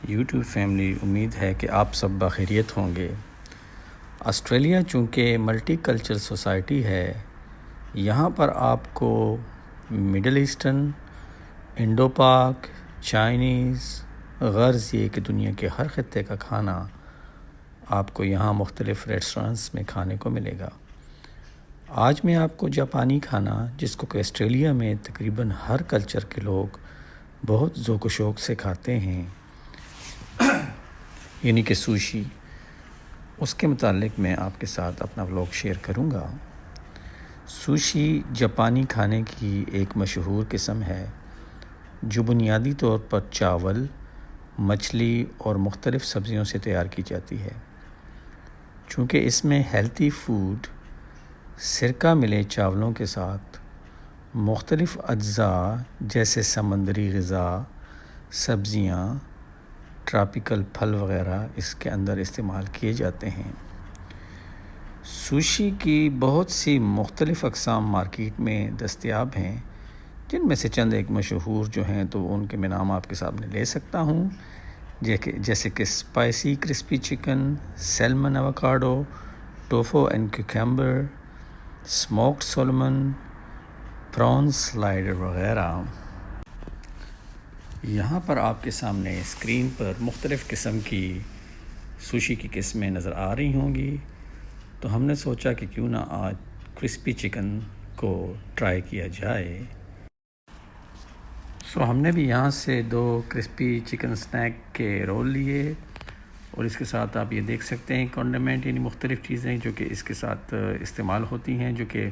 YouTube family, امید ہے کہ آپ سب بخیریت ہوں گے۔ آسٹریلیا چونکہ ملٹی کلچر سوسائٹی ہے، یہاں پر آپ کو مڈل ایسٹرن، انڈو پاک، چائنیز، غرض یہ کہ دنیا کے ہر خطے کا کھانا آپ کو یہاں مختلف ریسٹورانٹس میں کھانے کو ملے گا۔ آج میں آپ کو جاپانی کھانا، جس کو کہ آسٹریلیا میں تقریباً ہر کلچر کے لوگ بہت ذوق و شوق سے کھاتے ہیں، یعنی کہ سوشی، اس کے متعلق میں آپ کے ساتھ اپنا ولاگ شیئر کروں گا۔ سوشی جاپانی کھانے کی ایک مشہور قسم ہے جو بنیادی طور پر چاول، مچھلی اور مختلف سبزیوں سے تیار کی جاتی ہے۔ چونکہ اس میں ہیلتھی فوڈ، سرکہ ملے چاولوں کے ساتھ مختلف اجزاء جیسے سمندری غذا، سبزیاں، ٹراپیکل پھل وغیرہ اس کے اندر استعمال کیے جاتے ہیں۔ سوشی کی بہت سی مختلف اقسام مارکیٹ میں دستیاب ہیں، جن میں سے چند ایک مشہور جو ہیں تو ان کے میں نام آپ کے سامنے لے سکتا ہوں، جیسے کہ spicy crispy chicken, salmon avocado, tofu and cucumber, smoked salmon, prawns slider وغیرہ۔ یہاں پر آپ کے سامنے اسکرین پر مختلف قسم کی سوشی کی قسمیں نظر آ رہی ہوں گی، تو ہم نے سوچا کہ کیوں نہ آج کرسپی چکن کو ٹرائی کیا جائے۔ ہم نے بھی یہاں سے 2 کرسپی چکن سنیک کے رول لیے، اور اس کے ساتھ آپ یہ دیکھ سکتے ہیں کنڈیمنٹ، یعنی مختلف چیزیں جو کہ اس کے ساتھ استعمال ہوتی ہیں، جو کہ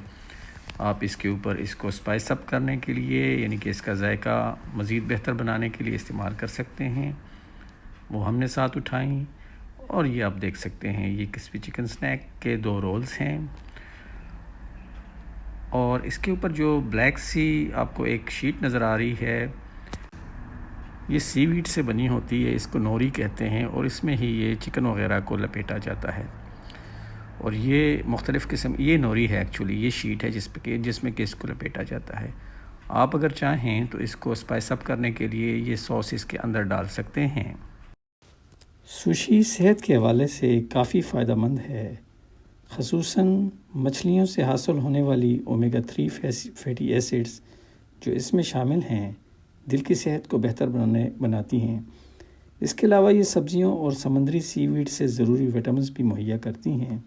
آپ اس کے اوپر اس کو اسپائس اپ کرنے کے لیے، یعنی کہ اس کا ذائقہ مزید بہتر بنانے کے لیے استعمال کر سکتے ہیں، وہ ہم نے ساتھ اٹھائیں۔ اور یہ آپ دیکھ سکتے ہیں یہ کرسپی چکن سنیک کے 2 رولز ہیں، اور اس کے اوپر جو بلیک سی آپ کو ایک شیٹ نظر آ رہی ہے، یہ سی ویڈ سے بنی ہوتی ہے، اس کو نوری کہتے ہیں، اور اس میں ہی یہ چکن وغیرہ کو لپیٹا جاتا ہے۔ اور یہ مختلف قسم، یہ نوری ہے ایکچولی، یہ شیٹ ہے جس میں کہ اس کو لپیٹا جاتا ہے۔ آپ اگر چاہیں تو اس کو اسپائس اپ کرنے کے لیے یہ سوس اس کے اندر ڈال سکتے ہیں۔ سوشی صحت کے حوالے سے کافی فائدہ مند ہے، خصوصاً مچھلیوں سے حاصل ہونے والی اومیگا 3 فیٹی ایسڈز جو اس میں شامل ہیں، دل کی صحت کو بہتر بناتی ہیں۔ اس کے علاوہ یہ سبزیوں اور سمندری سی ویڈ سے ضروری وٹامنز بھی مہیا کرتی ہیں،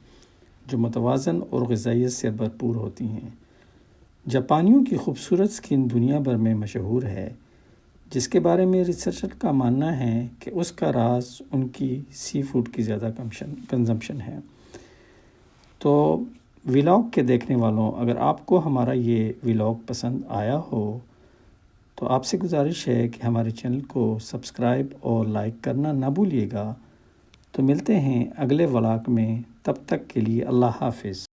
جو متوازن اور غذائیت سے بھرپور ہوتی ہیں۔ جاپانیوں کی خوبصورت سکن دنیا بھر میں مشہور ہے، جس کے بارے میں ریسرچر کا ماننا ہے کہ اس کا راز ان کی سی فوڈ کی زیادہ کنزمپشن ہے۔ تو ولاگ کے دیکھنے والوں، اگر آپ کو ہمارا یہ ولاگ پسند آیا ہو تو آپ سے گزارش ہے کہ ہمارے چینل کو سبسکرائب اور لائک کرنا نہ بھولیے گا۔ تو ملتے ہیں اگلے ولاگ میں، تب تک کے لیے اللہ حافظ۔